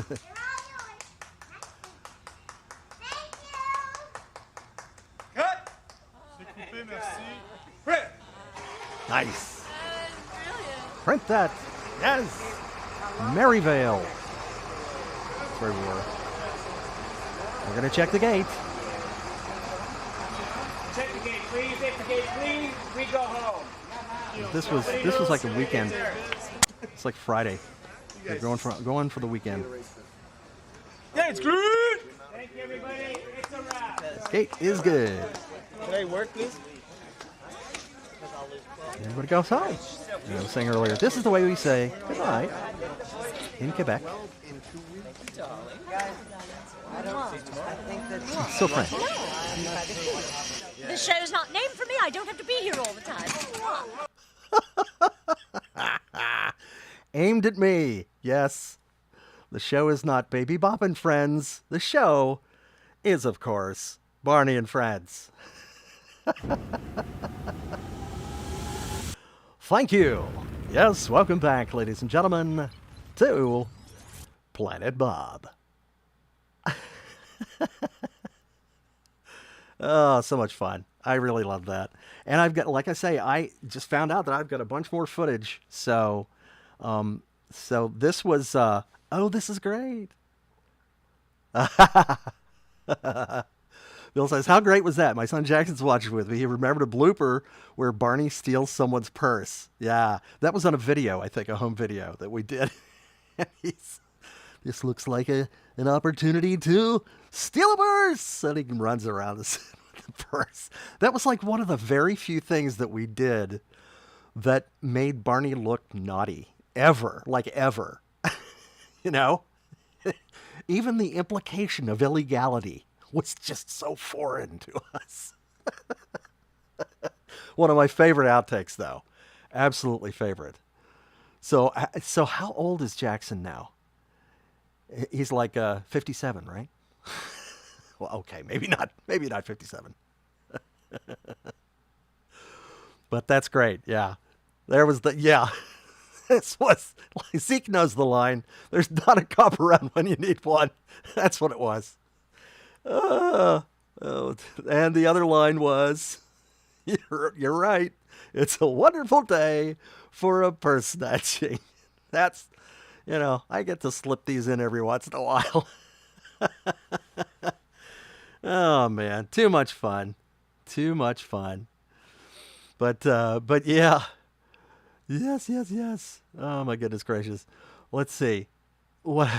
They're all yours. Thank you. Cut! Print! Nice. Print that. Yes. Maryvale. That's where we were. We're going to check the gate. Check the gate, please. If the gate, please, we go home. This was like a weekend. It's like Friday. They're going for the weekend. Thanks, good. Thank you, everybody. It's a wrap. Gate is good. Can I work this? Everybody goes home. I was saying earlier, this is the way we say goodnight in Quebec. So French. The show's not named for me. I don't have to be here all the time. Aimed at me. Yes. The show is not Baby Bop and Friends. The show is, of course, Barney and Friends. Thank you. Yes, welcome back, ladies and gentlemen, to Planet Bob. Oh, so much fun. I really love that. And I've got, like I say, I just found out that I've got a bunch more footage. So this was, oh, this is great. Bill says, how great was that? My son Jackson's watching with me. He remembered a blooper where Barney steals someone's purse. Yeah, that was on a video, I think, a home video that we did. This looks like an opportunity to steal a purse. And he runs around with the purse. That was like one of the very few things that we did that made Barney look naughty. Ever. Like ever. You know? Even the implication of illegality was just so foreign to us. One of my favorite outtakes, though. Absolutely favorite. So how old is Jackson now? He's like 57, right? Well, okay, maybe not 57. But that's great, yeah. There was This was, Zeke knows the line. There's not a cop around when you need one. That's what it was. And the other line was, you're right. It's a wonderful day for a purse snatching. That's, I get to slip these in every once in a while. Oh man, too much fun. But yeah. Yes. Oh my goodness gracious. Let's see. What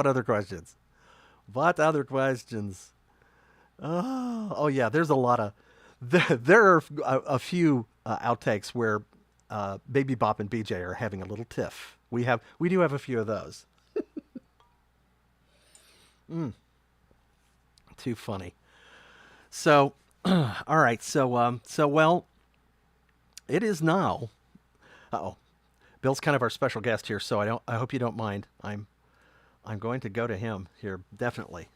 other questions? Oh yeah, there's a lot of, there are a few outtakes where Baby Bop and BJ are having a little tiff. We do have a few of those. Too funny. So, all right. So well, it is now. Uh-oh. Bill's kind of our special guest here, so I hope you don't mind. I'm going to go to him here, definitely.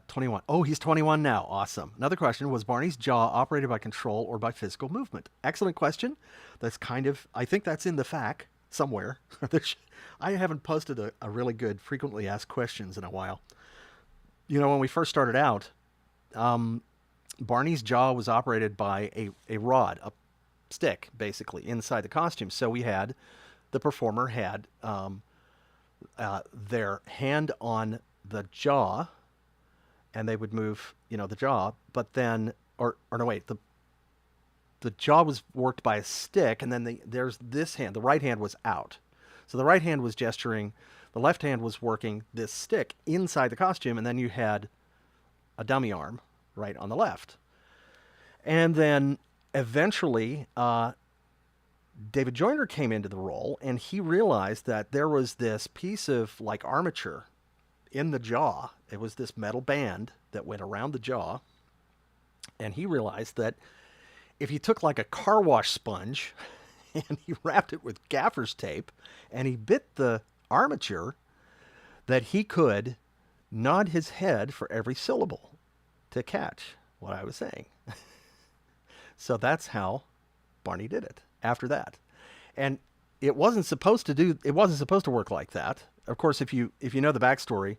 21. Oh, he's 21 now. Awesome. Another question, was Barney's jaw operated by control or by physical movement? Excellent question. That's I think that's in the FAQ somewhere. I haven't posted a really good frequently asked questions in a while. When we first started out, Barney's jaw was operated by a rod, a stick, basically, inside the costume. So the performer had their hand on the jaw, and they would move, the jaw, but then, the jaw was worked by a stick, and then there's this hand, the right hand was out. So the right hand was gesturing, the left hand was working this stick inside the costume, and then you had a dummy arm right on the left. And then eventually, David Joyner came into the role, and he realized that there was this piece of like armature in the jaw. It was this metal band that went around the jaw, and he realized that if you took like a car wash sponge and he wrapped it with gaffer's tape and he bit the armature, that he could nod his head for every syllable to catch what I was saying. So that's how Barney did it after that. And it wasn't supposed to work like that. of course, if you know the backstory,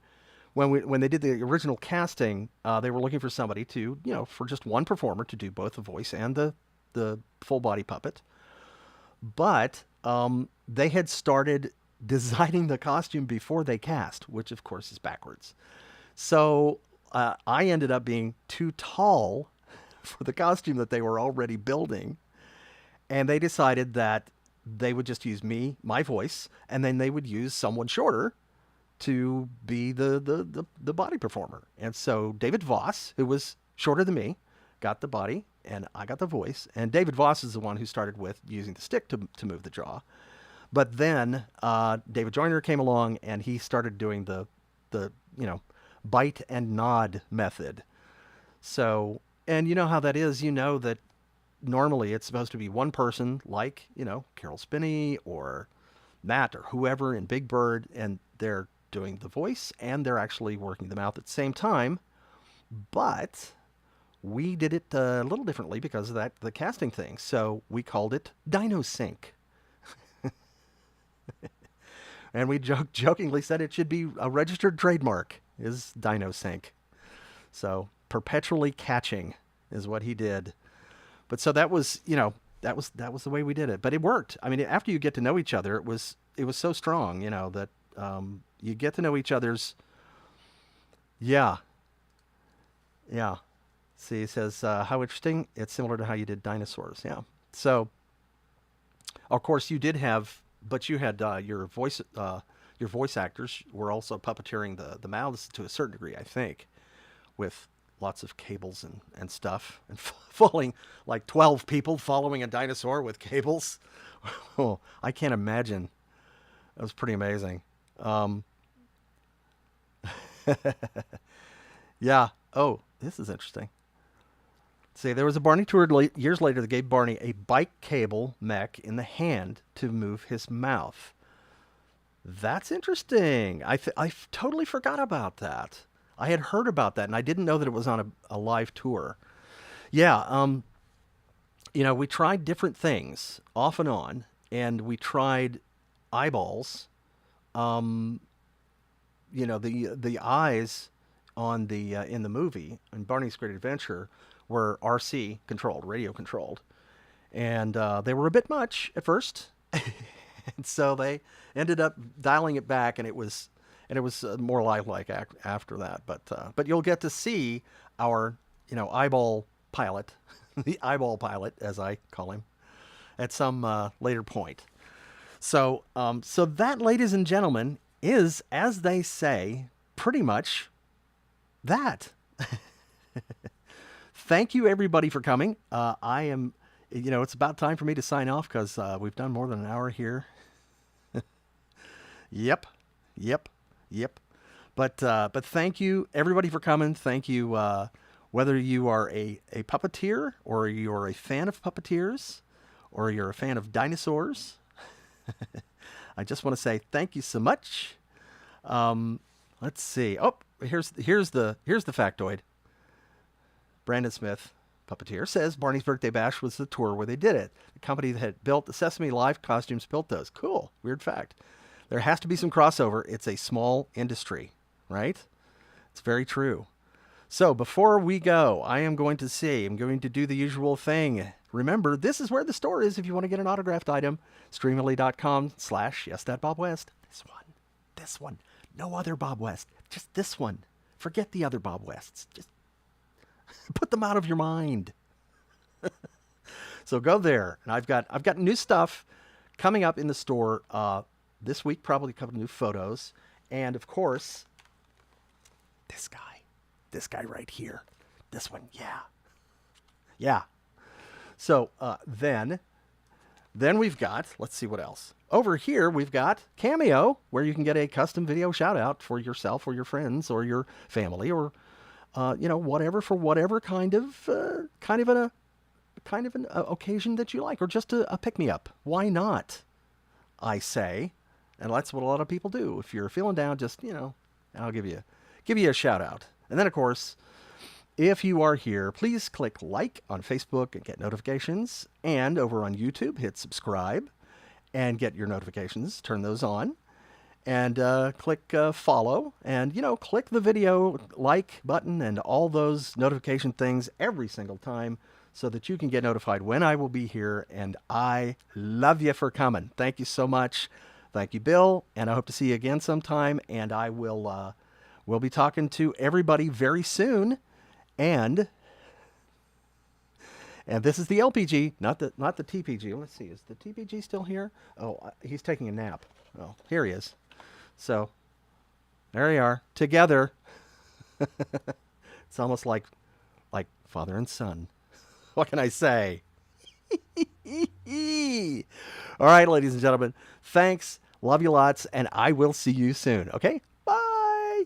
when they did the original casting, they were looking for somebody to, for just one performer to do both the voice and the full body puppet. But they had started designing the costume before they cast, which of course is backwards. So I ended up being too tall for the costume that they were already building. And they decided that they would just use my voice, and then they would use someone shorter to be the body performer. And so David Voss, who was shorter than me, got the body, and I got the voice. And David Voss is the one who started with using the stick to move the jaw. But then David Joyner came along, and he started doing the bite and nod method. So, and you know how that is. You know that normally it's supposed to be one person, like, Carol Spinney or Matt or whoever in Big Bird, and they're doing the voice and they're actually working the mouth at the same time. But we did it a little differently because of the casting thing. So we called it Dino Sync. And we jokingly said it should be a registered trademark, is Dino Sync. So perpetually catching is what he did. But so that was, that was the way we did it. But it worked. I mean, after you get to know each other, it was so strong, that you get to know each other's. Yeah. See, it says, how interesting. It's similar to how you did dinosaurs. Yeah. So, of course, you had your voice actors were also puppeteering the mouths to a certain degree, I think, with lots of cables and stuff, and following like 12 people following a dinosaur with cables. Oh, I can't imagine. That was pretty amazing. Yeah. Oh, this is interesting. See, there was a Barney tour years later that gave Barney a bike cable mech in the hand to move his mouth. That's interesting. I totally forgot about that. I had heard about that, and I didn't know that it was on a live tour. Yeah, we tried different things off and on, and we tried eyeballs. The eyes on the in the movie, in Barney's Great Adventure, were RC controlled, radio controlled, and they were a bit much at first, and so they ended up dialing it back, and it was more lifelike after that. But you'll get to see our eyeball pilot, the eyeball pilot as I call him, at some later point. So that, ladies and gentlemen, is, as they say, pretty much that. Thank you, everybody, for coming. I am, it's about time for me to sign off because we've done more than an hour here. Yep. But thank you, everybody, for coming. Thank you, whether you are a puppeteer or you're a fan of puppeteers or you're a fan of dinosaurs. I just want to say thank you so much. Let's see. Oh, here's the factoid. Brandon Smith, puppeteer, says Barney's Birthday Bash was the tour where they did it. The company that had built the Sesame Live costumes built those. Cool. Weird fact. There has to be some crossover. It's a small industry, right? It's very true. So before we go, I'm going to do the usual thing. Remember, this is where the store is if you want to get an autographed item. Streamily.com/yes.BobWest. This one. No other Bob West. Just this one. Forget the other Bob Wests. Just put them out of your mind. So go there. And I've got new stuff coming up in the store this week, probably a couple of new photos. And of course, this guy right here. This one. Yeah. So then we've got, let's see what else. Over here, we've got Cameo, where you can get a custom video shout out for yourself or your friends or your family or, whatever, for whatever kind of an occasion that you like, or just a pick me up. Why not? I say, and that's what a lot of people do. If you're feeling down, just, I'll give you a shout out. And then, of course, if you are here, please click like on Facebook and get notifications. And over on YouTube, hit subscribe and get your notifications. Turn those on. and click follow, and click the video like button and all those notification things every single time, so that you can get notified when I will be here. And I love you for coming. Thank you so much. Thank you, Bill, and I hope to see you again sometime. And I will we'll be talking to everybody very soon. And this is the LPG, not the TPG. Let's see, is the TPG still here? Oh, he's taking a nap. Oh, here he is. So there you are, together. It's almost like father and son. What can I say? All right, ladies and gentlemen, thanks. Love you lots, and I will see you soon. Okay? Bye.